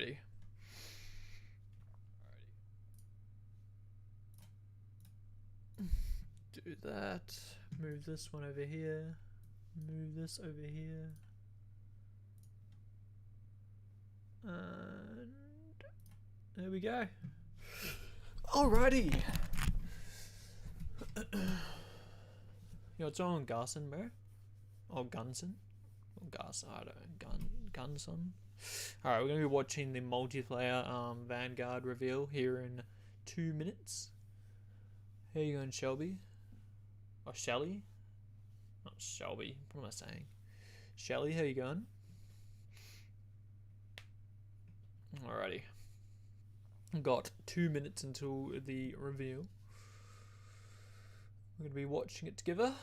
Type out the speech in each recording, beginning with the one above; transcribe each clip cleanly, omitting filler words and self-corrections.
Alrighty. Do that. Move this one over here. Move this over here. And there we go. Alrighty. Yo, what's wrong with Garson, bro? Or Gunson? Or Garson, I don't know. Gunson. Alright, we're going to be watching the multiplayer Vanguard reveal here in 2 minutes. How you going, Shelby? Or Shelly? Not Shelby. What am I saying? Shelly, how you going? Alrighty. Got 2 minutes until the reveal. We're going to be watching it together.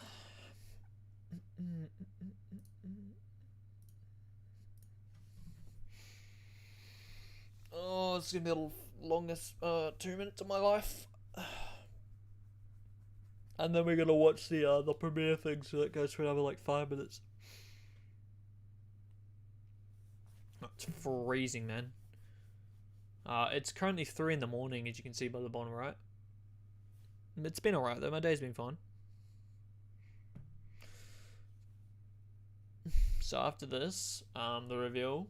Oh, it's going to be the longest 2 minutes of my life. And then we're going to watch the premiere thing, so that goes for another like 5 minutes. Oh, it's freezing, man. It's currently 3 in the morning, as you can see by the bottom right. It's been alright though, my day's been fine. So after this, the reveal,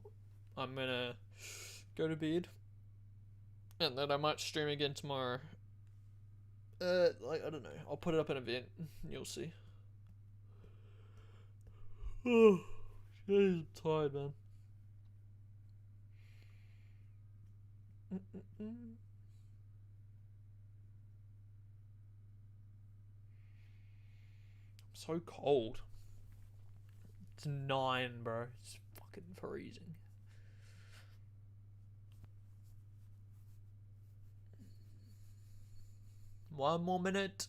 I'm gonna go to bed. And then I might stream again tomorrow. Like, I don't know, I'll put it up in an event, you'll see. Oh, jeez, I'm tired, man. I'm so cold. It's 9, bro. It's fucking freezing. One more minute.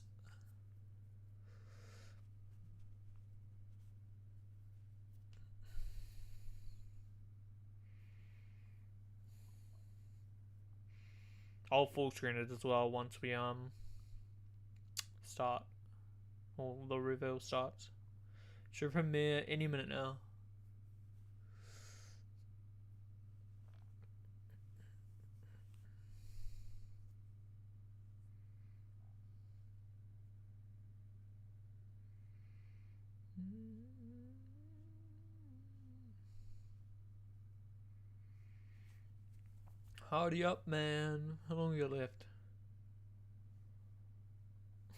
I'll full screen it as well once we start, or the reveal starts. Should premiere any minute now. Howdy up, man. How long you got left?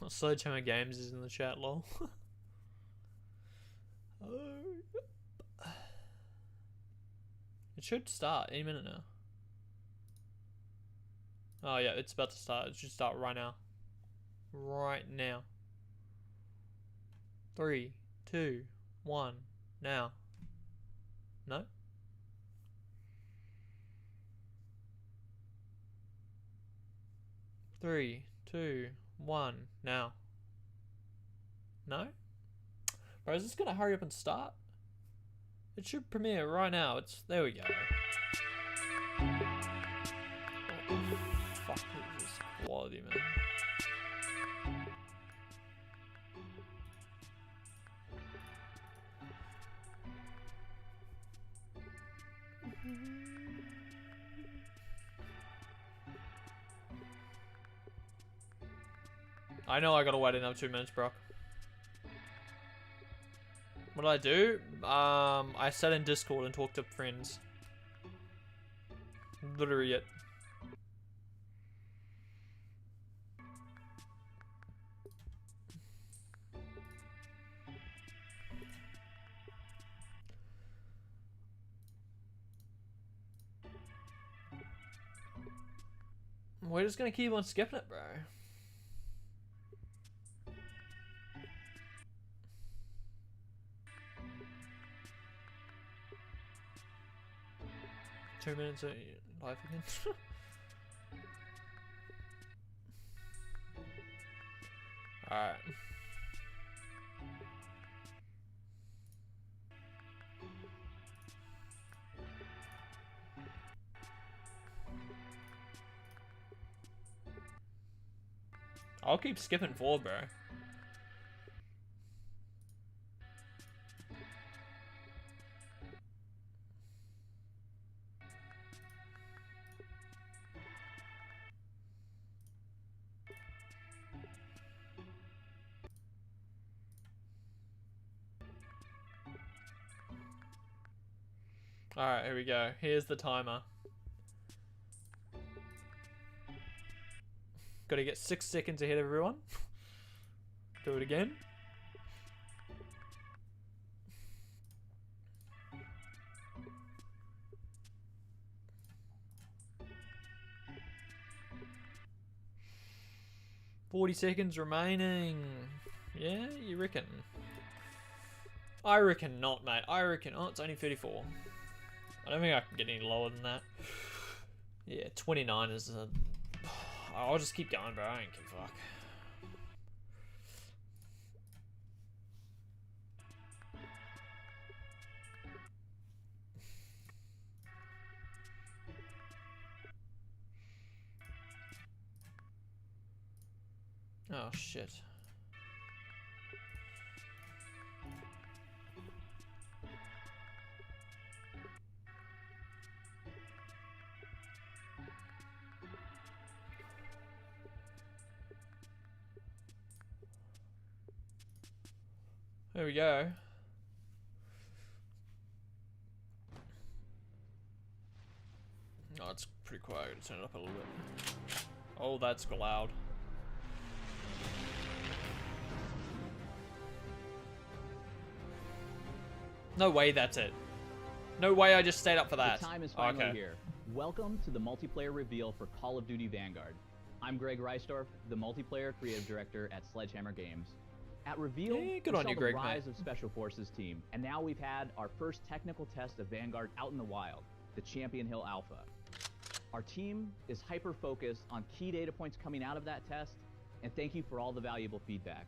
Sledgehammer Games is in the chat, lol. It should start any minute now. Oh yeah, it's about to start. It should start right now. Right now. 3, 2, 1, now. No? Three, 2, 1, now. No? Bro, is this gonna hurry up and start? It should premiere right now. There we go. What the fuck is this quality, man? I know I gotta wait another 2 minutes, bro. What did I do? I sat in Discord and talked to friends. Literally it. We're just gonna keep on skipping it, bro. Two minutes of life again. Alright. I'll keep skipping forward, bro. Alright, here we go. Here's the timer. Gotta get 6 seconds ahead of everyone. Do it again. $40 seconds remaining. Yeah, you reckon? I reckon not, mate. I reckon... Oh, it's only 34. I don't think I can get any lower than that. Yeah, 29 is a... I'll just keep going, bro. I ain't give a fuck. Oh, shit. There we go. Oh, it's pretty quiet. I'm gonna turn it up a little bit. Oh, that's loud. No way that's it. No way I just stayed up for that. The time is finally here. Welcome to the multiplayer reveal for Call of Duty Vanguard. I'm Greg Reisdorf, the multiplayer creative director at Sledgehammer Games. At Reveal, we saw the rise of Special Forces team, and now we've had our first technical test of Vanguard out in the wild, the Champion Hill Alpha. Our team is hyper-focused on key data points coming out of that test, and thank you for all the valuable feedback.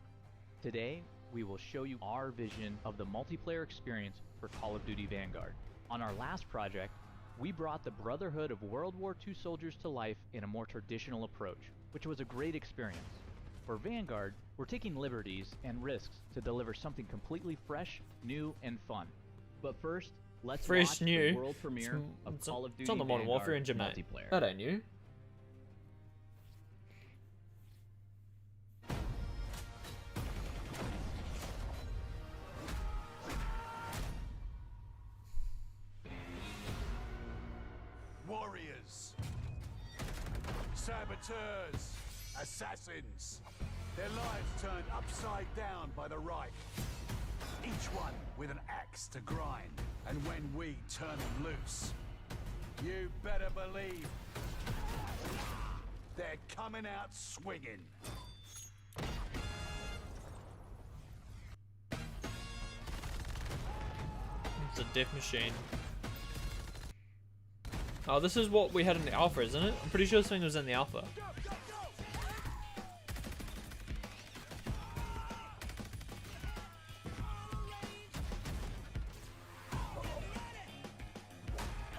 Today, we will show you our vision of the multiplayer experience for Call of Duty Vanguard. On our last project, we brought the Brotherhood of World War II soldiers to life in a more traditional approach, which was a great experience. For Vanguard, we're taking liberties and risks to deliver something completely fresh, new, and fun. But first, let's watch the world premiere of Call of Duty It's on the Modern Warfare engine, mate. Multiplayer. That ain't new. Warriors, saboteurs, assassins. Their lives turned upside down by the Reich. Each one with an axe to grind. And when we turn them loose, you better believe they're coming out swinging. It's a death machine. Oh, this is what we had in the alpha, isn't it? I'm pretty sure this thing was in the alpha.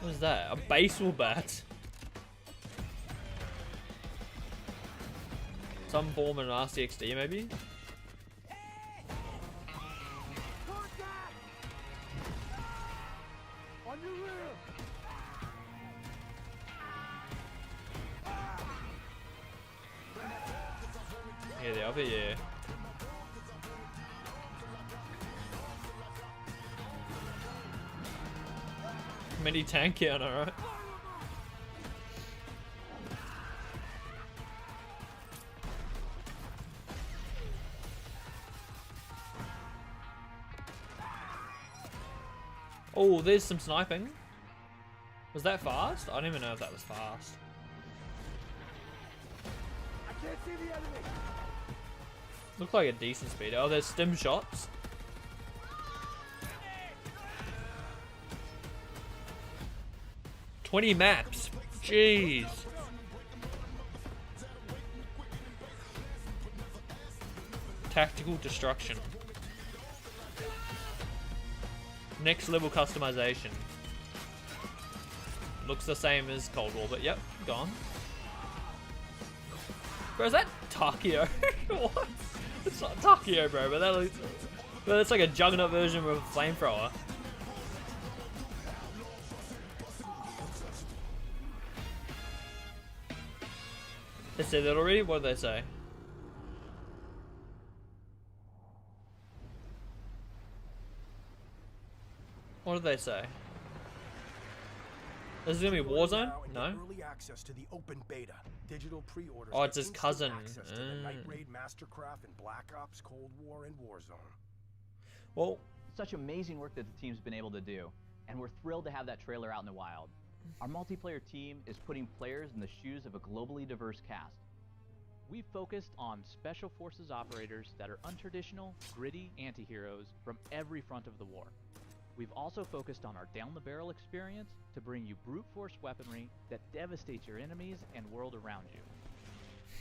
What is that? A baseball bat? Some form of an RCXD, maybe? On your rear. Yeah, the other, yeah. Mini tank counter, right? Oh, there's some sniping. Was that fast? I don't even know if that was fast. I can't see the enemy. Looked like a decent speed. Oh, there's stim shots. $20 maps. Jeez. Tactical destruction. Next level customization. Looks the same as Cold War, but yep, gone. Bro, is that Takio? What? It's not Takio, bro, but that looks... But it's like a Juggernaut version with a flamethrower. They said that already? What did they say? What did they say? This is gonna be Warzone? No. Early access to the open beta. Digital pre-orders. Oh, it's his cousin. Access to the Night Raid, Mastercraft, and Black Ops, Cold War, and Warzone. Well, such amazing work that the team's been able to do, and we're thrilled to have that trailer out in the wild. Our multiplayer team is putting players in the shoes of a globally diverse cast. We've focused on Special Forces operators that are untraditional, gritty anti-heroes from every front of the war. We've also focused on our down-the-barrel experience to bring you brute force weaponry that devastates your enemies and world around you.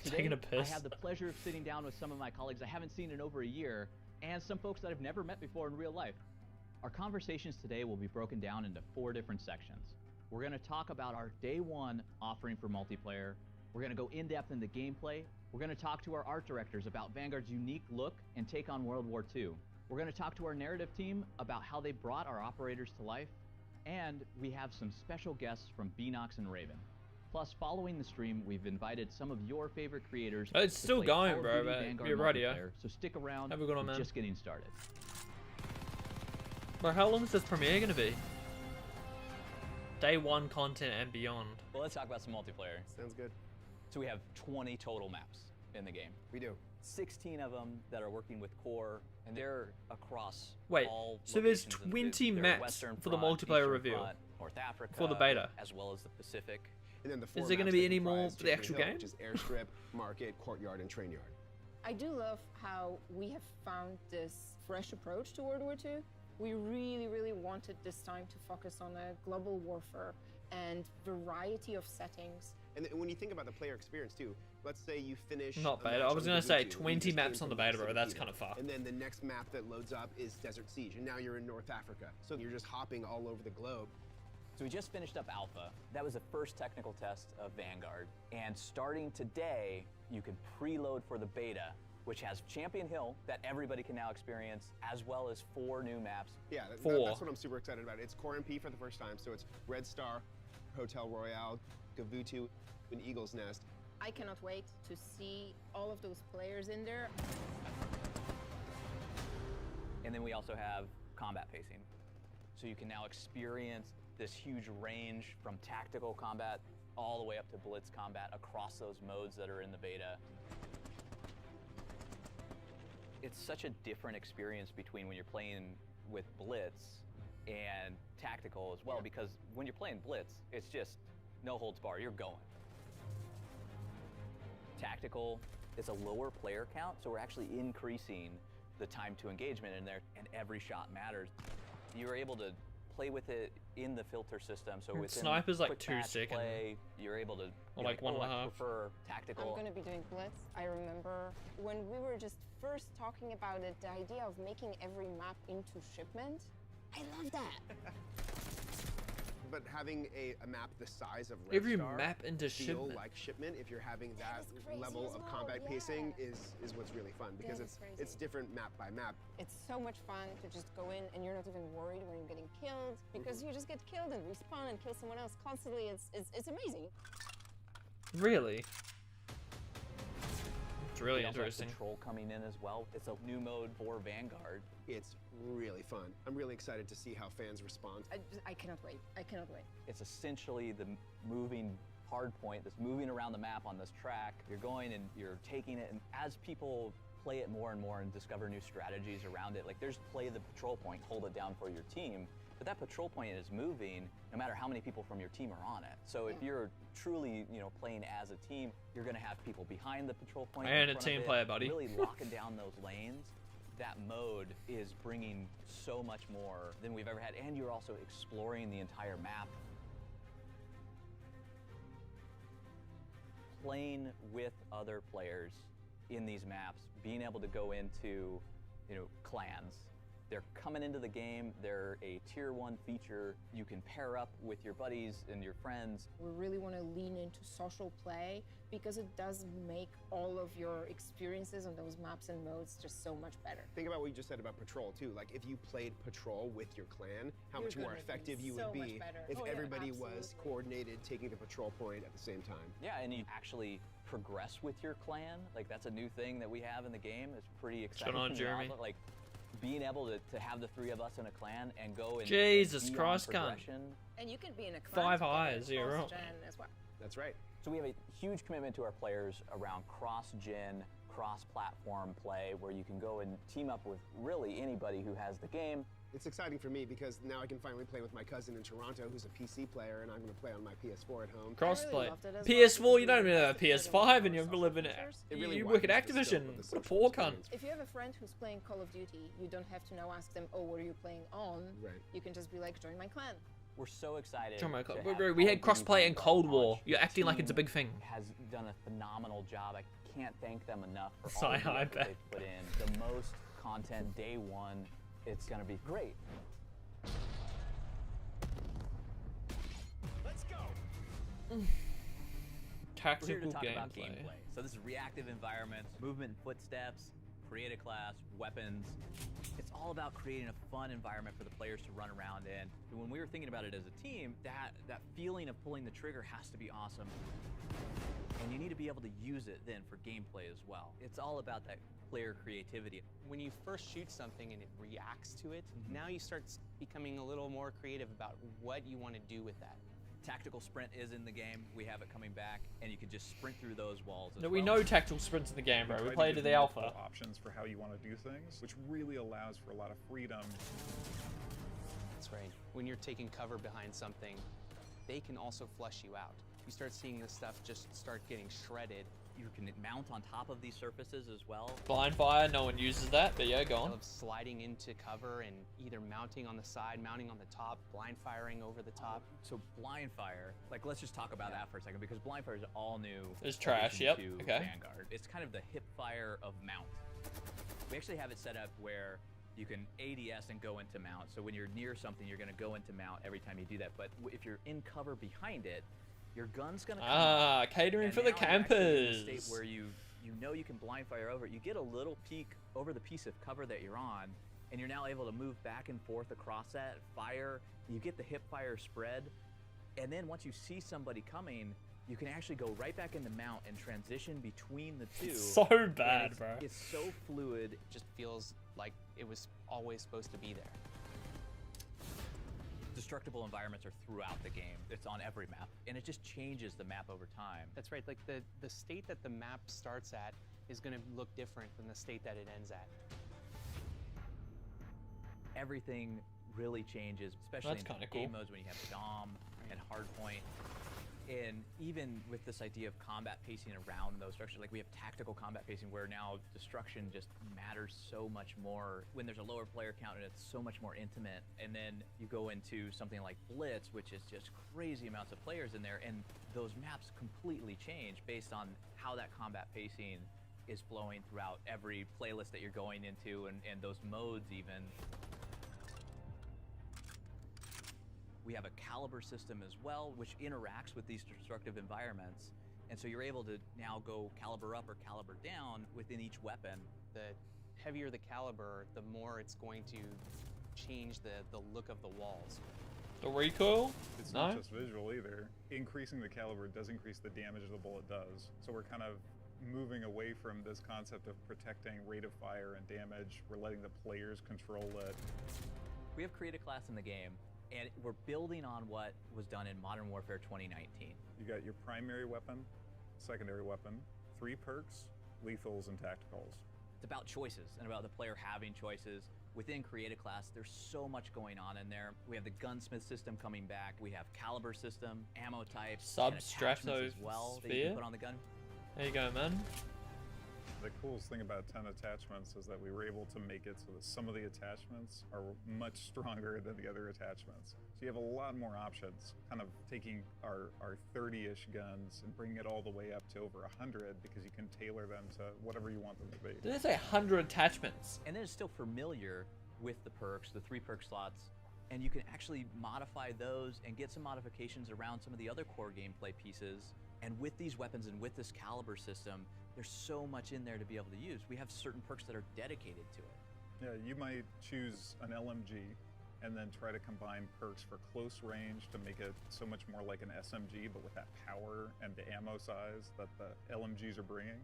Today, Taking a piss. I have the pleasure of sitting down with some of my colleagues I haven't seen in over a year, and some folks that I've never met before in real life. Our conversations today will be broken down into 4 different sections. We're going to talk about our day 1 offering for multiplayer. We're going to go in-depth into gameplay. We're going to talk to our art directors about Vanguard's unique look and take on World War II. We're going to talk to our narrative team about how they brought our operators to life. And we have some special guests from Beanox and Raven. Plus, following the stream, we've invited some of your favorite creators. It's still play going, Call of bro, Duty but Vanguard you're right, yeah. multiplayer, so stick around. Have a good one, We're man. just getting started. Bro, how long is this premiere gonna be? Day 1 content and beyond. Well, let's talk about some multiplayer. Sounds good. So we have 20 total maps in the game. We do. 16 of them that are working with core, and they're across Wait, all so there's locations in 20 they're maps Western for the Front, multiplayer Eastern reveal? Front, North Africa, For the beta? as well as the Pacific. And then the Is 4 there gonna maps be that any more comprise for the Champion actual Hill, game? which is airstrip, market, courtyard, and train yard. I do love how we have found this fresh approach to World War II. We really wanted this time to focus on a global warfare and variety of settings. And when you think about the player experience too, let's say you finish. Not a beta. match I was on gonna say Ubuntu, 20 you just maps came on the from beta, bro. That's Argentina. kind of far. And then the next map that loads up is Desert Siege, and now you're in North Africa. So you're just hopping all over the globe. So we just finished up Alpha. That was the first technical test of Vanguard. And starting today, you can preload for the beta, which has Champion Hill that everybody can now experience, as well as 4 new maps. Yeah, 4. that's what I'm super excited about. It's Core MP for the first time, so it's Red Star, Hotel Royale, Gavutu, and Eagle's Nest. I cannot wait to see all of those players in there. And then we also have combat pacing. So you can now experience this huge range from tactical combat all the way up to blitz combat across those modes that are in the beta. It's such a different experience between when you're playing with blitz and tactical as well, because when you're playing blitz, it's just no holds barred, you're going. Tactical is a lower player count, so we're actually increasing the time to engagement in there, and every shot matters. You're able to play with it in the filter system, so with Sniper's like quick 2 match seconds. play, you're able to Or be like 1.5. I prefer tactical. I'm going to be doing blitz. I remember when we were just first talking about it, the idea of making every map into shipment. I love that. But having a map the size of Red Every Star map into feel shipment. like shipment, if you're having that is crazy level as of well, combat pacing, yeah. is what's really fun, because is crazy. it's different map by map. It's so much fun to just go in and you're not even worried when you're getting killed, because you just get killed and respawn and kill someone else constantly. It's amazing. Really? It's really We also have interesting. Patrol coming in as well. It's a new mode for Vanguard. It's really fun. I'm really excited to see how fans respond. I cannot wait. I cannot wait. It's essentially the moving hard point that's moving around the map on this track. You're going and you're taking it, and as people play it more and more and discover new strategies around it, like there's play the patrol point, hold it down for your team, but that patrol point is moving no matter how many people from your team are on it. So if you're truly, playing as a team, you're gonna have people behind the patrol point. And in a front team of it, player, buddy. Really locking down those lanes. That mode is bringing so much more than we've ever had, and you're also exploring the entire map. Playing with other players in these maps, being able to go into, clans. They're coming into the game, they're a tier 1 feature. You can pair up with your buddies and your friends. We really want to lean into social play because it does make all of your experiences on those maps and modes just so much better. Think about what you just said about Patrol too. Like if you played Patrol with your clan, how You're much more gonna be effective you so would much be better. if Oh, yeah, everybody was absolutely. coordinated taking the patrol point at the same time. Yeah, and you actually progress with your clan. Like that's a new thing that we have in the game. It's pretty exciting. on, And Jeremy? also, like being able to have the 3 of us in a clan and go and Jesus be Christ, on cunt. progression. And you can be in a clan 5 together eyes, yeah, right. cross-gen as well. That's right. So we have a huge commitment to our players around cross-gen, cross-platform play, where you can go and team up with really anybody who has the game. It's exciting for me because now I can finally play with my cousin in Toronto who's a PC player, and I'm going to play on my PS4 at home. Crossplay. loved it as well PS4, you because don't we even have a invested PS5 and in you social live in features. It really you work at widens the Activision. scope of the What a social poor cunt. experience. If you have a friend who's playing Call of Duty, you don't have to now ask them, oh, what are you playing on? Right. You can just be like, join my clan. We're so excited. Oh my to God. have We Call had of Duty crossplay in Vanguard Cold War. launch. You're The acting like it's a team big thing. Has done a phenomenal job. I can't thank them enough for So all the I effort bet. they've put in. The most content day one. It's going to be great. Let's go. We're here Tactical to talk about gameplay. gameplay. So this is reactive environments, movement and footsteps, create a class, weapons. It's all about creating a fun environment for the players to run around in. And when we were thinking about it as a team, that feeling of pulling the trigger has to be awesome. And you need to be able to use it then for gameplay as well. It's all about that player creativity. When you first shoot something and it reacts to it, now you start becoming a little more creative about what you want to do with that. Tactical sprint is in the game. We have it coming back, and you can just sprint through those walls as No, well. we know tactical sprints in the game, bro. We Try to played give to the you alpha. multiple options for how you want to do things, which really allows for a lot of freedom. That's right. When you're taking cover behind something, they can also flush you out. You start seeing this stuff just start getting shredded. You can mount on top of these surfaces as well. Blind fire, no one uses that, but yeah, go on. Of sliding into cover and either mounting on the side, mounting on the top, blind firing over the top. So blind fire, like let's just talk about that for a second, because blind fire is all new. It's trash, addition yep, to okay. Vanguard. It's kind of the hip fire of mount. We actually have it set up where you can ADS and go into mount. So when you're near something, you're gonna go into mount every time you do that. But if you're in cover behind it, your gun's gonna come up, catering and for the now you're actually in a campers. state where you know you can blind fire over it. You get a little peek over the piece of cover that you're on, and you're now able to move back and forth across that, fire. You get the hip fire spread, and then once you see somebody coming, you can actually go right back into mount and transition between the two. So And bad, it's, bro. It's so fluid. It just feels like it was always supposed to be there. Destructible environments are throughout the game. It's on every map, and it just changes the map over time. That's right. Like the state that the map starts at is going to look different than the state that it ends at. Everything really changes, especially That's in kinda game cool. modes when you have Dom and Hardpoint. And even with this idea of combat pacing around those structures, like we have tactical combat pacing where now destruction just matters so much more when there's a lower player count and it's so much more intimate. And then you go into something like Blitz, which is just crazy amounts of players in there, and those maps completely change based on how that combat pacing is flowing throughout every playlist that you're going into and those modes even. We have a caliber system as well, which interacts with these destructive environments. And so you're able to now go caliber up or caliber down within each weapon. The heavier the caliber, the more it's going to change the look of the walls. The recoil? It's No? not just visual either. Increasing the caliber does increase the damage the bullet does. So we're kind of moving away from this concept of protecting rate of fire and damage. We're letting the players control it. We have created a class in the game, and we're building on what was done in Modern Warfare 2019. You got your primary weapon, secondary weapon, 3 perks, lethals, and tacticals. It's about choices and about the player having choices. Within Create a Class, there's so much going on in there. We have the gunsmith system coming back. We have caliber system, ammo types, and attachments as well that you can put on the gun. There you go, man. The coolest thing about 10 attachments is that we were able to make it so that some of the attachments are much stronger than the other attachments. So you have a lot more options, kind of taking our 30-ish guns and bringing it all the way up to over 100 because you can tailor them to whatever you want them to be. Did they say 100 attachments? And then it's still familiar with the perks, the 3 perk slots, and you can actually modify those and get some modifications around some of the other core gameplay pieces. And with these weapons and with this caliber system, there's so much in there to be able to use. We have certain perks that are dedicated to it. Yeah, you might choose an LMG and then try to combine perks for close range to make it so much more like an SMG, but with that power and the ammo size that the LMGs are bringing.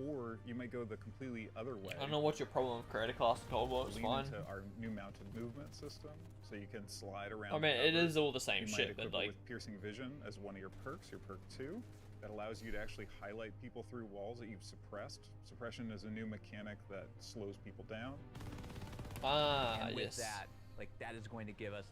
Or you might go the completely other way. I don't know what's your problem with creator class in Cold War. It's Lean fine. into our new mounted movement system, so you can slide around. I mean, it cover. is all the same You shit, might but equip it like, with piercing vision as one of your perks, your perk 2. That allows you to actually highlight people through walls that you've suppressed. Suppression is a new mechanic that slows people down. And with yes. that, like, that is going to give us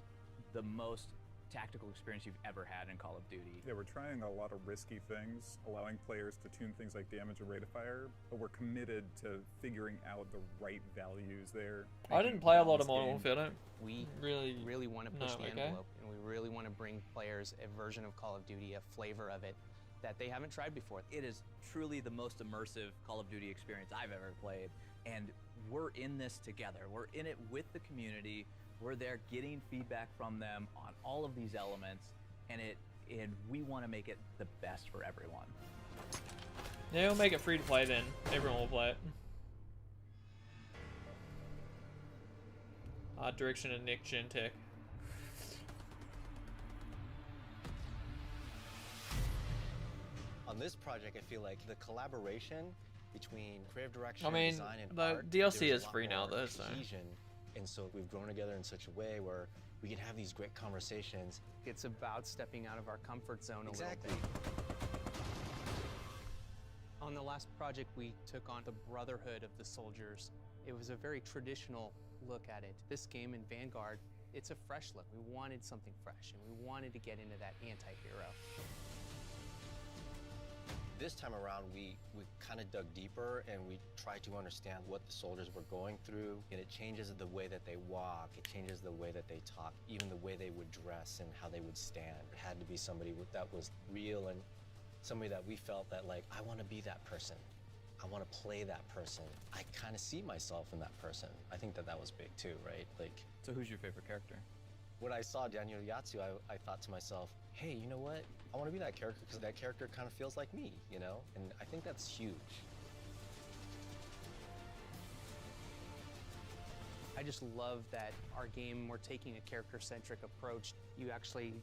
the most tactical experience you've ever had in Call of Duty. Yeah, we're trying a lot of risky things, allowing players to tune things like damage and rate of fire, but we're committed to figuring out the right values there. I didn't play a lot of Modern Warfare. I don't We really want to push know, the okay? envelope, and we really want to bring players a version of Call of Duty, a flavor of it that they haven't tried before. It is truly the most immersive Call of Duty experience I've ever played, and we're in this together. We're in it with the community. We're there getting feedback from them on all of these elements, and we want to make it the best for everyone. Yeah, we'll make it free to play then. Everyone will play it. Art direction and Nick Gentech. On this project, I feel like the collaboration between creative direction, I mean, design, and the art, DLC there's a is lot free now more though, so. cohesion. And so we've grown together in such a way where we can have these great conversations. It's about stepping out of our comfort zone a little Exactly. bit. On the last project, we took on the brotherhood of the soldiers. It was a very traditional look at it. This game in Vanguard, it's a fresh look. We wanted something fresh, and we wanted to get into that anti-hero. This time around, we kind of dug deeper and we tried to understand what the soldiers were going through. And it changes the way that they walk, it changes the way that they talk, even the way they would dress and how they would stand. It had to be somebody that was real and somebody that we felt that, like, I want to be that person. I want to play that person. I kind of see myself in that person. I think that was big too, right? Like, So who's your favorite character? when I saw Daniel Yatsu, I thought to myself, hey, you know what? I want to be that character because that character kind of feels like me, you know? And I think that's huge. I just love that our game, we're taking a character-centric approach. You actually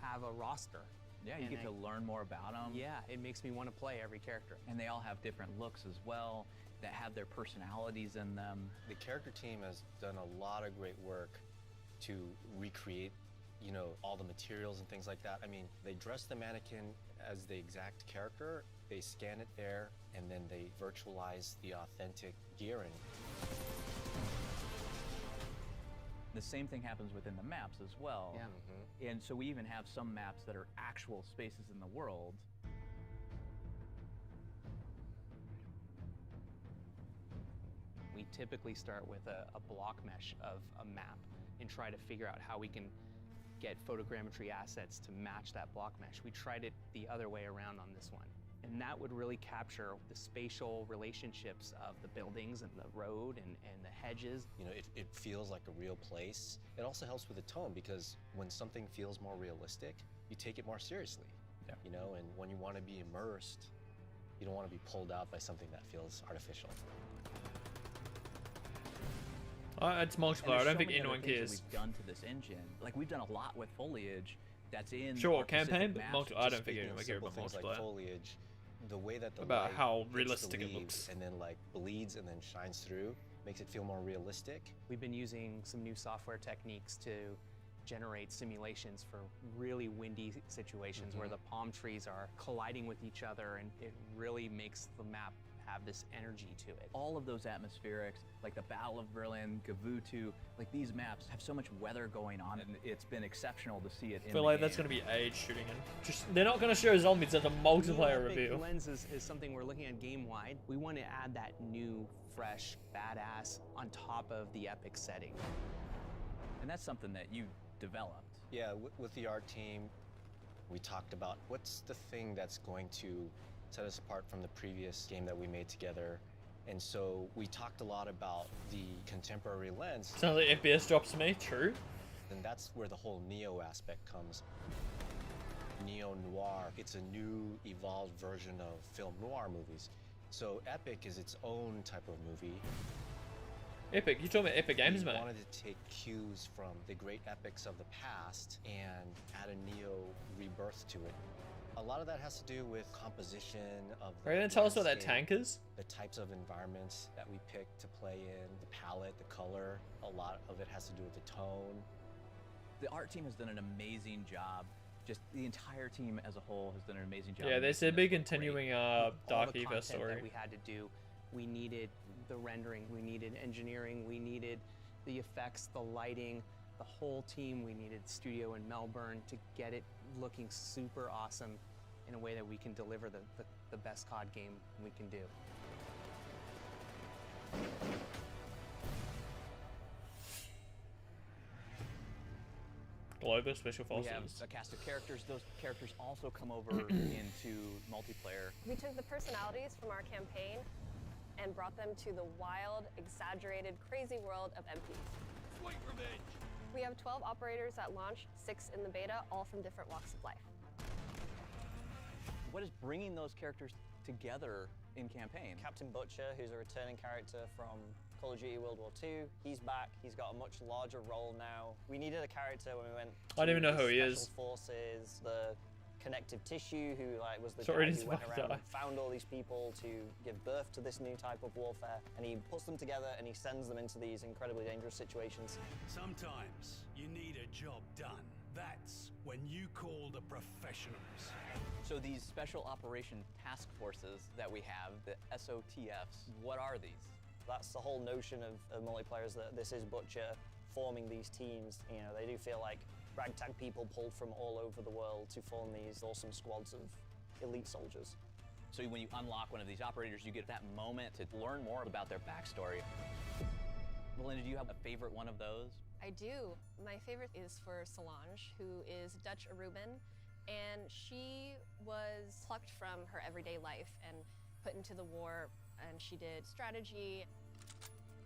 have a roster. Yeah, you And get to learn more about them. Yeah, it makes me want to play every character. And they all have different looks as well, that have their personalities in them. The character team has done a lot of great work to recreate, you know, all the materials and things like that. I mean, they dress the mannequin as the exact character, they scan it there, and then they virtualize the authentic gearing. The same thing happens within the maps as well. Yeah. Mm-hmm. And so we even have some maps that are actual spaces in the world. We typically start with a block mesh of a map and try to figure out how we can get photogrammetry assets to match that block mesh. We tried it the other way around on this one. And that would really capture the spatial relationships of the buildings and the road and the hedges. You know, it feels like a real place. It also helps with the tone because when something feels more realistic, you take it more seriously. Yeah. You know, and when you want to be immersed, you don't want to be pulled out by something that feels artificial. It's multiplayer. I don't think anyone cares. We've done to this engine, like we've done a lot with foliage. That's in Sure, our campaign, Pacific but maps. I don't Just think speaking anyone of cares simple about things like multiplayer. foliage, the way that the About light how hits the realistic it leaves looks. and then like bleeds and then shines through, makes it feel more realistic. We've been using some new software techniques to generate simulations for really windy situations where the palm trees are colliding with each other, and it really makes the map have this energy to it. All of those atmospherics, like the Battle of Berlin, Gavutu, like these maps have so much weather going on, and it's been exceptional to see it in I feel the like game. that's going to be age shooting in. Just they're not going to show zombies at a multiplayer Epic reveal. Lens is something we're looking at game-wide. We want to add that new, fresh, badass on top of the Epic setting. And that's something that you developed. Yeah, with the art team, we talked about what's the thing that's going to set us apart from the previous game that we made together. And so we talked a lot about the contemporary lens. Sounds like FPS drops to me. True. And that's where the whole Neo aspect comes. Neo noir, it's a new evolved version of film noir movies. So Epic is its own type of movie. Epic? You talking about Epic Games, We mate? wanted to take cues from the great epics of the past and add a Neo rebirth to it. A lot of that has to do with composition of the Are you gonna tell us what that landscape, tank is? the types of environments that we pick to play in, the palette, the color. A lot of it has to do with the tone. The art team has done an amazing job. Just the entire team as a whole has done an amazing job. Yeah, they said be continuing All Dark the Eva content story. that we had to do, we needed the rendering, we needed engineering, we needed the effects, the lighting, the whole team. We needed studio in Melbourne to get it looking super awesome in a way that we can deliver the best COD game we can do. Global Special We Forces. have a cast of characters. Those characters also come over into multiplayer. We took the personalities from our campaign and brought them to the wild, exaggerated, crazy world of MPs. Sweet revenge! We have 12 operators at launch, 6 in the beta, all from different walks of life. What is bringing those characters together in campaign? Captain Butcher, who's a returning character from Call of Duty World War II, he's back. He's got a much larger role now. We needed a character when we went I don't even know to who he Special is. Forces, the connective tissue, who was the Sorry, guy he's who went about to around die. and found all these people to give birth to this new type of warfare, and he puts them together and he sends them into these incredibly dangerous situations. Sometimes you need a job done. That's when you call the professionals. So these special operation task forces that we have, the SOTFs, what are these? That's the whole notion of multiplayer, is that this is Butcher forming these teams. You know, they do feel like ragtag people pulled from all over the world to form these awesome squads of elite soldiers. So when you unlock one of these operators, you get that moment to learn more about their backstory. Melinda, do you have a favorite one of those? I do. My favorite is for Solange, who is Dutch Aruban, and she was plucked from her everyday life and put into the war, and she did strategy.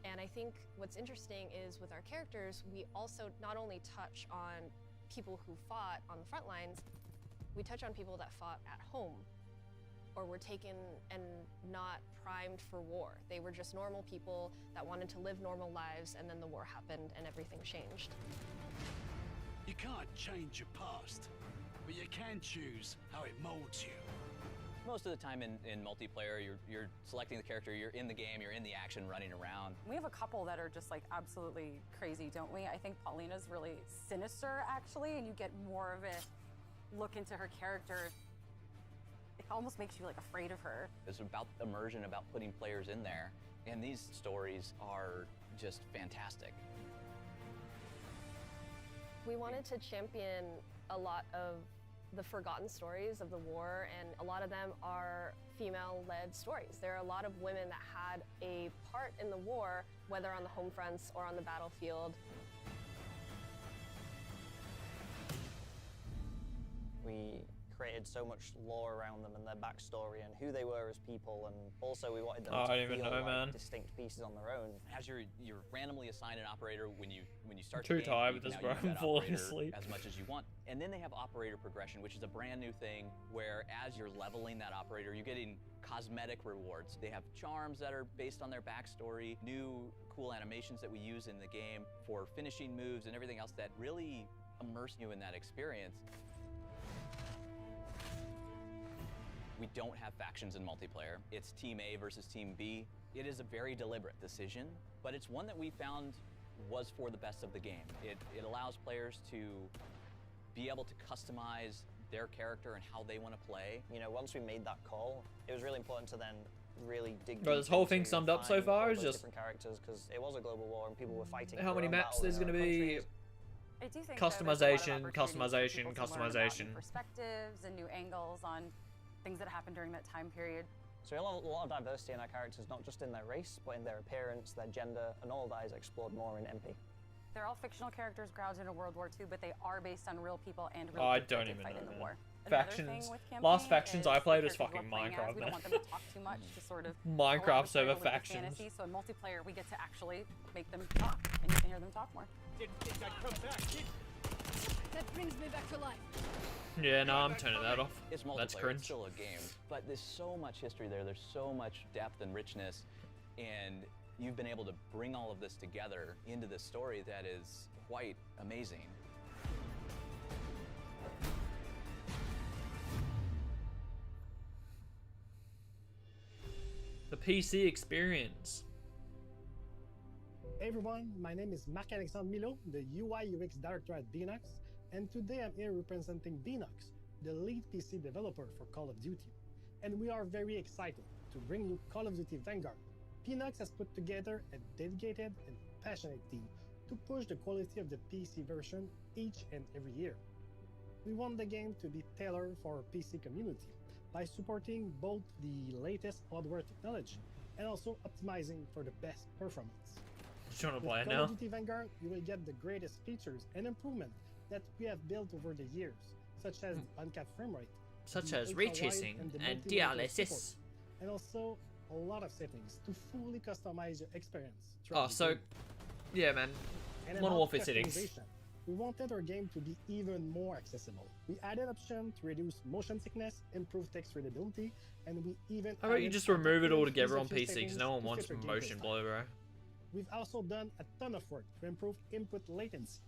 And I think what's interesting is with our characters, we also not only touch on people who fought on the front lines, we touch on people that fought at home or were taken and not primed for war. They were just normal people that wanted to live normal lives, and then the war happened and everything changed. You can't change your past, but you can choose how it molds you. Most of the time in multiplayer, you're selecting the character, you're in the game, you're in the action, running around. We have a couple that are just like absolutely crazy, don't we? I think Paulina's really sinister, actually, and you get more of a look into her character. It almost makes you like afraid of her. It's about immersion, about putting players in there, and these stories are just fantastic. We wanted to champion a lot of the forgotten stories of the war, and a lot of them are female-led stories. There are a lot of women that had a part in the war, whether on the home fronts or on the battlefield. We created so much lore around them and their backstory and who they were as people, and also we wanted them to feel like distinct pieces on their own. As you're randomly assigned an operator when you start I'm the too game, tired you with can this, now bro. use I'm that falling operator asleep. as much as you want. And then they have operator progression, which is a brand new thing where as you're leveling that operator, you're getting cosmetic rewards. They have charms that are based on their backstory, new cool animations that we use in the game for finishing moves and everything else that really immerse you in that experience. We don't have factions in multiplayer. It's Team A versus Team B. It is a very deliberate decision, but it's one that we found was for the best of the game. It allows players to be able to customize their character and how they want to play. You know, once we made that call, it was really important to then really dig Bro, deep this whole thing into summed up so find far all is those just different characters, because it was a global war and people were fighting how for many their own maps battle in there's their going to own be. countries. I do think Customization, that there's a lot of opportunities for customization, people to learn about customization. new perspectives and new angles on things that happened during that time period. So a lot of diversity in our characters, not just in their race, but in their appearance, their gender, and all of that is explored more in MP. They're all fictional characters grounded in World War II, but they are based on real people and real Oh, I people don't that did even fight know, in the man. war. Factions. Campaign Last factions I is played the was characters fucking we're playing as. Minecraft, We man. don't want them to talk too much to sort of Minecraft server with the factions. fantasy. So in multiplayer, we get to actually make them talk, and you can hear them talk more. Didn't think I'd come back, did That brings me back to life. Yeah, no, I'm turning that off. It's multiplayer, That's it's cringe. still a game, but there's so much history there, there's so much depth and richness, and you've been able to bring all of this together into this story that is quite amazing. The PC experience. Hey everyone, my name is Marc-Alexandre Milo, the UI UX director at Beenox, and today I'm here representing Beenox, the lead PC developer for Call of Duty. And we are very excited to bring you Call of Duty Vanguard. Beenox has put together a dedicated and passionate team to push the quality of the PC version each and every year. We want the game to be tailored for our PC community by supporting both the latest hardware technology and also optimizing for the best performance. You want to play it Call now? of Duty Vanguard, you will get the greatest features and improvement that we have built over the years, such as uncapped frame rate, Such the as ray ultra-wide tracing and the and multi-monitor DLSS. support, and also a lot of settings to fully customize your experience. Oh, throughout the so game. yeah, man. And Modern about Warfare settings. customization, we wanted our game to be even more accessible. We added options to reduce motion sickness, improve text readability, and we even How about you added just remove it all adaptive together on user PC? Because settings no one to wants fit your gameplay motion style. blur, bro. We've also done a ton of work to improve input latency.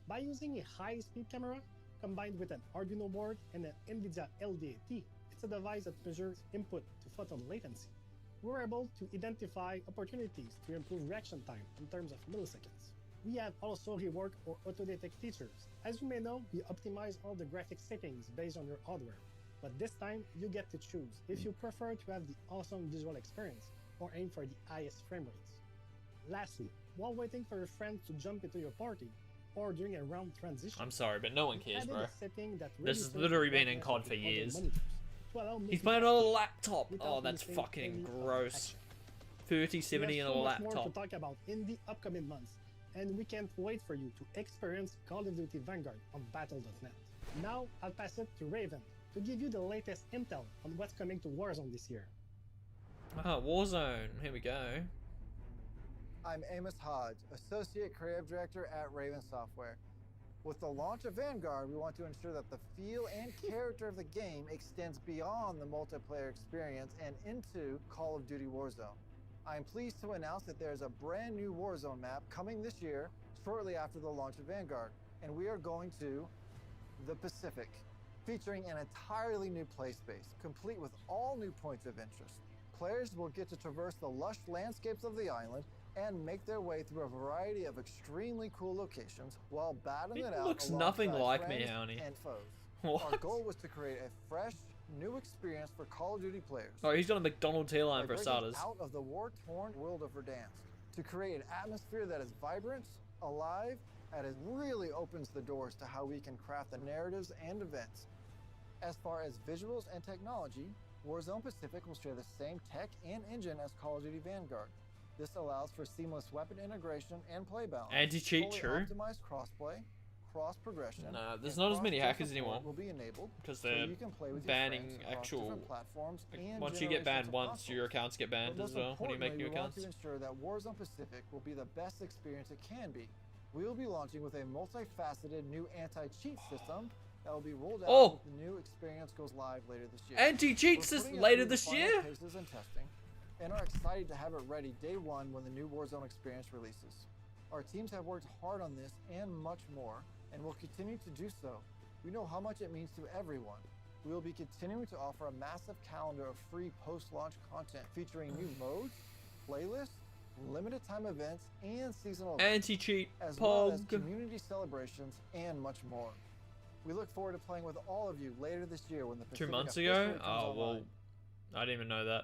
By using a high-speed camera combined with an Arduino board and an NVIDIA LDAT, it's a device that measures input to photon latency. We were able to identify opportunities to improve reaction time in terms of milliseconds. We have also reworked our auto-detect features. As you may know, we optimize all the graphics settings based on your hardware. But this time, you get to choose if you prefer to have the awesome visual experience or aim for the highest frame rates. Lastly, while waiting for your friends to jump into your party, or during a round transition, I'm sorry, but no one we cares, added bro. a setting that This has registers literally the been in brightness COD of for the other years. monitors to allow He's playing on a multitasking laptop. without Oh, that's missing fucking any of the gross. action. 3070 We on have a so much more to laptop. talk about in the upcoming months, and we can't wait for you to experience Call of Duty Vanguard on Battle.net. Now, I'll pass it to Raven to give you the latest intel on what's coming to Warzone this year. Ah, Warzone. Here we go. I'm Amos Hodge, Associate Creative Director at Raven Software. With the launch of Vanguard, we want to ensure that the feel and character of the game extends beyond the multiplayer experience and into Call of Duty Warzone. I am pleased to announce that there is a brand new Warzone map coming this year, shortly after the launch of Vanguard, and we are going to the Pacific, featuring an entirely new play space, complete with all new points of interest. Players will get to traverse the lush landscapes of the island and make their way through a variety of extremely cool locations while battling it out looks nothing alongside like me, friends Howney. and foes. What? Our goal was to create a fresh, new experience for Call of Duty players. Oh, he's got a McDonald's hairline by for breaking starters. out of the war-torn world of Verdansk to create an atmosphere that is vibrant, alive, and it really opens the doors to how we can craft the narratives and events. As far as visuals and technology, Warzone Pacific will share the same tech and engine as Call of Duty Vanguard. This allows for seamless weapon integration and play balance. Anti-cheat, fully sure. optimized crossplay, cross progression. No, there's and not as many cross-team hackers support anymore will be enabled because so they're you can play with your banning friends across actual. different platforms and Once you get banned generations of once, consoles. your accounts get banned But as most well when you make new importantly, we want accounts. to ensure that Warzone Pacific will be the best experience it can be. We will be launching with a multifaceted new anti-cheat system that will be rolled out Oh! as the new experience goes live later this year. Anti-cheat We're system putting it later through the this final year? paces and testing, and are excited to have it ready day one when the new Warzone experience releases. Our teams have worked hard on this and much more, and will continue to do so. We know how much it means to everyone. We will be continuing to offer a massive calendar of free post-launch content featuring new modes, playlists, limited time events, and seasonal events, Anti-cheat, as well as Pog. community celebrations and much more. We look forward to playing with all of you later this year when the 2 Pacific months officially ago? comes Oh, well, online. I didn't even know that.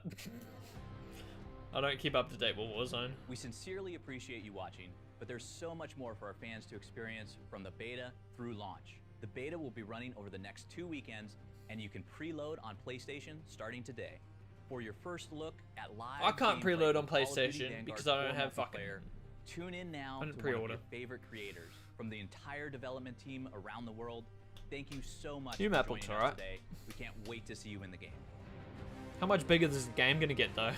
I don't keep up to date with Warzone. We sincerely appreciate you watching, but there's so much more for our fans to experience from the beta through launch. The beta will be running over the next 2 weekends, and you can preload on PlayStation starting today. For your first look at live I can't gameplay preload from on Call of Duty PlayStation Vanguard because I don't 4 have fucking. multiplayer, tune in now I to didn't one of pre-order. your favorite creators from the entire development team around the world. Thank you so much New for map joining looks us alright. today. We can't wait to see you in the game. How much bigger is this game gonna get though?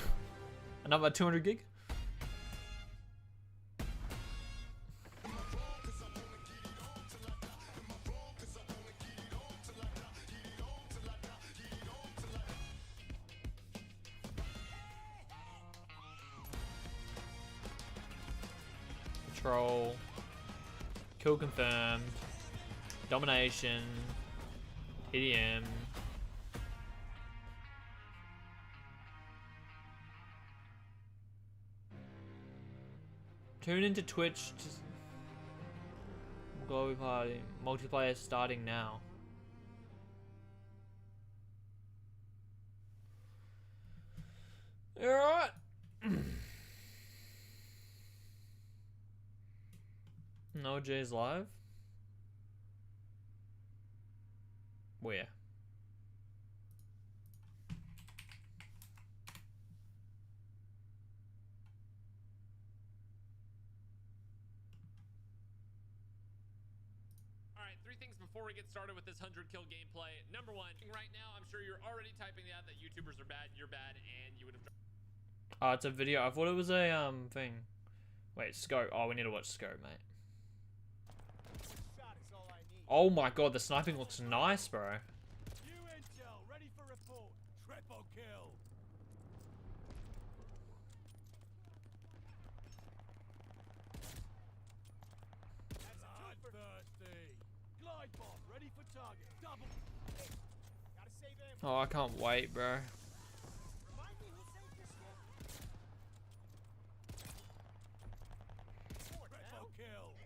Another 200 gig? Control. Kill confirmed. Domination. TDM. Tune into Twitch to Glory Party. Multiplayer starting now. Alright. No J's live? Where? Alright, 3 things before we get started with this 100 kill gameplay. Number 1, right now I'm sure you're already typing out that YouTubers are bad, you're bad, and you would have... Oh, it's a video. I thought it was a thing. Wait, scope. Oh, we need to watch scope, mate. Oh my god, the sniping looks nice, bro. Intel, ready for report. Triple kill. Bloodthirsty. Glide bomb, ready for target. Double. Gotta save him. Oh, I can't wait, bro.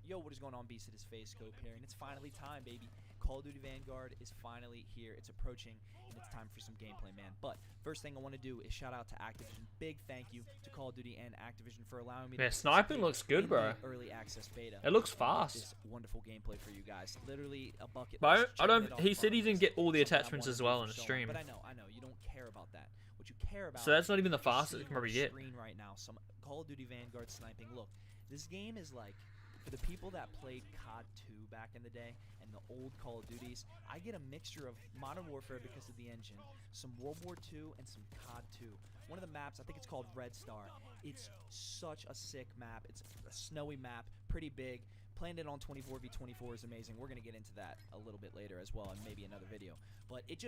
Yo, what is going on, Beast? It is Face Scope here, and it's finally time, baby. Call of Duty Vanguard is finally here. It's approaching, and it's time for some gameplay, man. But first thing I want to do is shout out to Activision. Big thank you to Call of Duty and Activision for allowing me. Yeah, sniping looks good, bro. Early access beta. It looks fast. This wonderful gameplay for you guys. Literally a bucket. But I don't. He said he didn't get all the attachments as well in the stream. But I know, you don't care about that. What you care about. So that's not even the fastest it can probably get. Screen right now, some Call of Duty Vanguard sniping. Look, this game is like. For the people that played COD 2 back in the day and the old Call of Duties, I get a mixture of Modern Warfare because of the engine, some World War II, and some COD 2. One of the maps, I think it's called Red Star. It's such a sick map. It's a snowy map, pretty big. Playing it on 24v24 is amazing. We're going to get into that a little bit later as well, and maybe another video. But it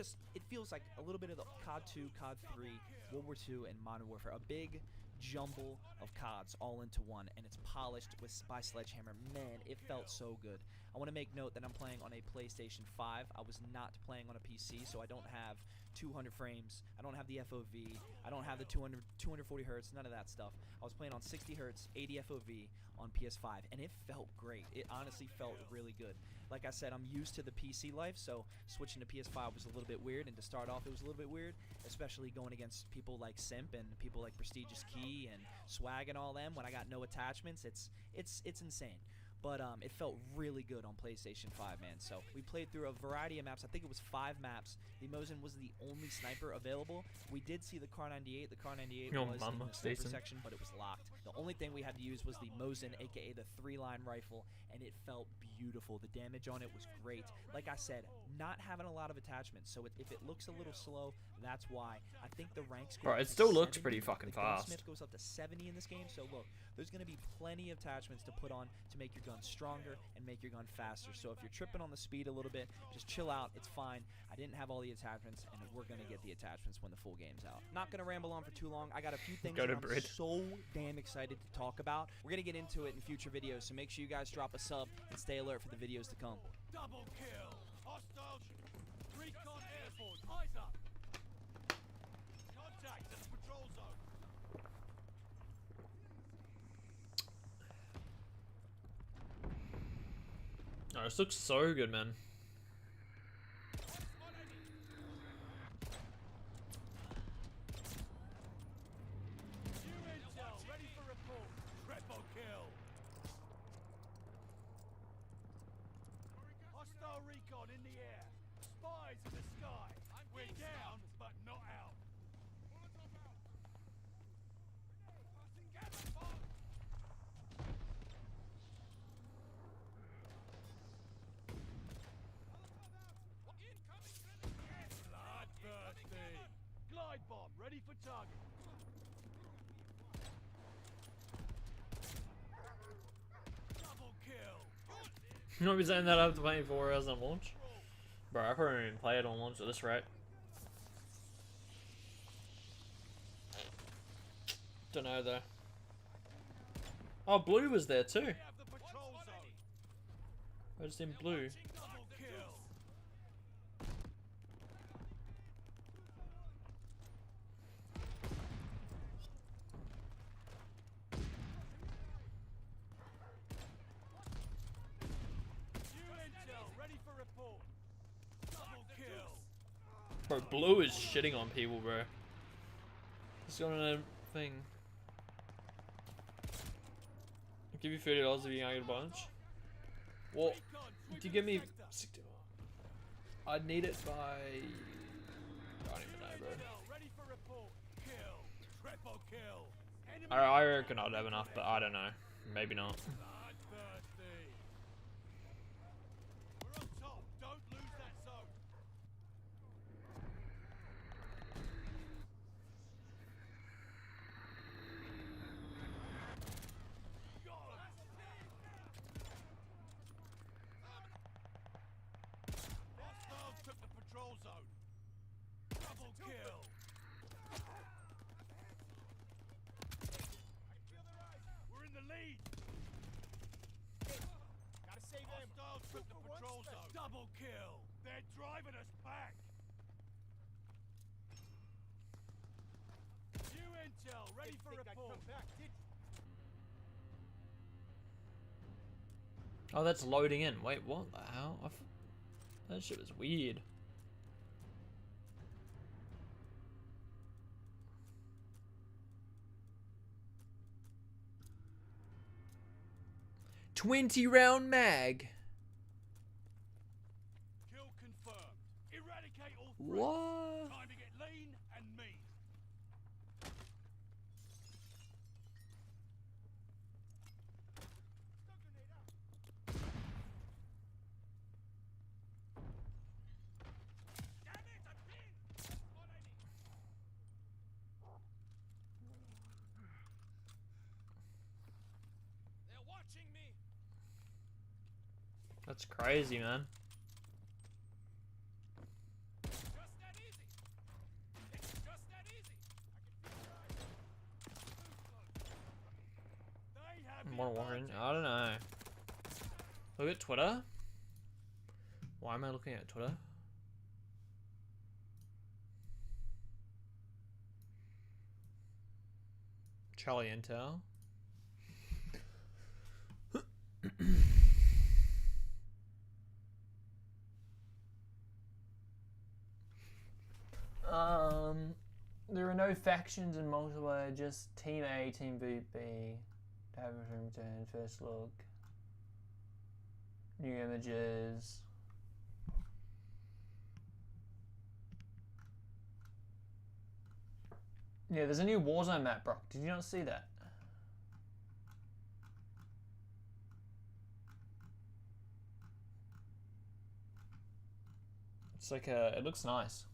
feels like a little bit of the COD 2, COD 3, World War II, and Modern Warfare. A big jumble of CODs all into one, and it's polished by Sledgehammer. Man, it felt so good. I want to make note that I'm playing on a PlayStation 5. I was not playing on a PC, so I don't have 200 frames. I don't have the FOV. I don't have the 240 hertz, none of that stuff. I was playing on 60 hertz, 80 FOV on PS5, and it felt great. It honestly felt really good. Like I said, I'm used to the PC life, so switching to PS5 was a little bit weird, and to start off it was a little bit weird, especially going against people like Simp and people like Prestigious Key and Swag and all them. When I got no attachments, it's insane. But it felt really good on PlayStation 5, man. So we played through a variety of maps. I think it was 5 maps. The Mosin was the only sniper available. We did see the Kar98. The Kar98 was in the sniper section, but it was locked. The only thing we had to use was the Mosin, aka the 3-line rifle, and it felt beautiful. The damage on it was great. Like I said, not having a lot of attachments, so if it looks a little slow, that's why. I think the ranks go Bro, it still looks pretty fucking fast. Gunsmith goes up to 70 in this game, so look, there's going to be plenty of attachments to put on to make your gun stronger and make your gun faster. So if you're tripping on the speed a little bit, just chill out. It's fine. I didn't have all the attachments, and we're going to get the attachments when the full game's out. Not going to ramble on for too long. I got a few things that I'm so damn excited to talk about. We're going to get into it in future videos, so make sure you guys drop a sub and stay alert for the videos to come. Double kill. Hostile. Recon Air Force. Eyes up. Contact at the patrol zone. Oh, this looks so good, man. Intel, ready for report. Triple kill. Hostile recon in the air. Spies in the sky. We're down, but not out. Bloodthirsty. Glide bomb ready for target. Double kill. You know, be saying that after 24 hours on launch? Bro, I probably didn't play it on launch at this rate. Don't know though. Oh, blue was there too. I just in blue. Bro, Blue is shitting on people, bro. He's got a thing. I'll give you $30 if you can't get a bunch. Well, do you give me... I'd need it by... I don't even know, bro. I reckon I'd have enough, but I don't know. Maybe not. Double kill! They're driving us back! New intel, ready for report. Oh, that's loading in. Wait, what the hell? That shit was weird. $20-round mag. Kill confirmed. Eradicate all threats. What? Time to get lean and mean. They're watching me. That's crazy, man. More Warren. I don't know. Look at Twitter. Why am I looking at Twitter? Charlie Intel. There are no factions in multiplayer, just Team A, Team B, Have room return, first look, new images. Yeah, there's a new Warzone map, Brock. Did you not see that? It's like a, it looks nice.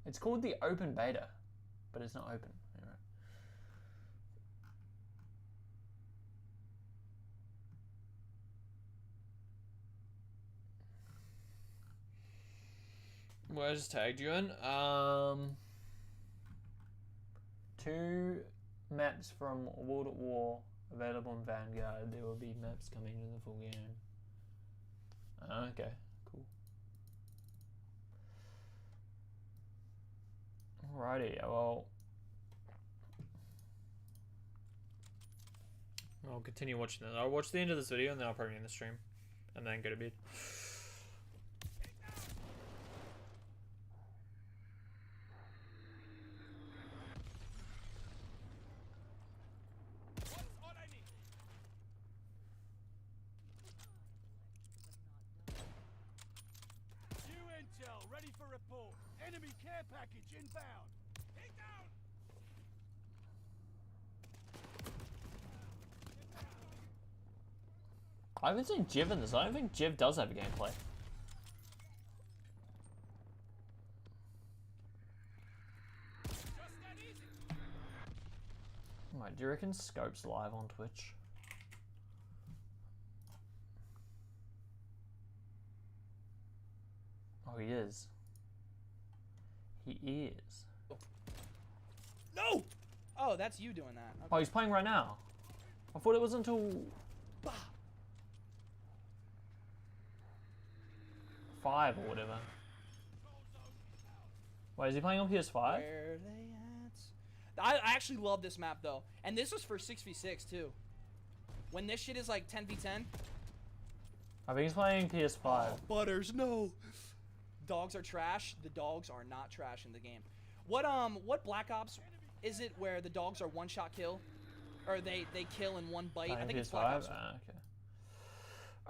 It's called the open beta, but it's not open. Anyway. Well, I just tagged you in. 2 maps from World at War available in Vanguard. There will be maps coming in the full game. Okay. Alrighty, well, I'll continue watching this. I'll watch the end of this video and then I'll probably end the stream and then go to bed. New intel, ready for report. Enemy care package inbound. Take down. I haven't seen Jiv in this. I don't think Jiv does have a gameplay. Right, do you reckon Scope's live on Twitch? Oh, he is. He is. No! Oh, that's you doing that. Okay. Oh, he's playing right now. I thought it was until... 5 or whatever. Wait, is he playing on PS5? Where they at? I actually love this map though, and this was for 6v6 too. When this shit is like 10v10. I think he's playing PS5. Oh, Butters, no. Dogs are trash. The dogs are not trash in the game. What Black Ops is it where the dogs are one-shot kill, or they kill in one bite? I think it's Black Ops. Okay.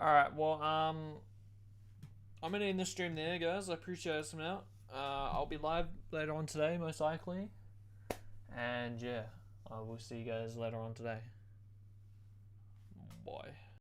All right. Well, I'm gonna end the stream there, guys. I appreciate some out. I'll be live later on today, most likely. And yeah, I will see you guys later on today. Bye.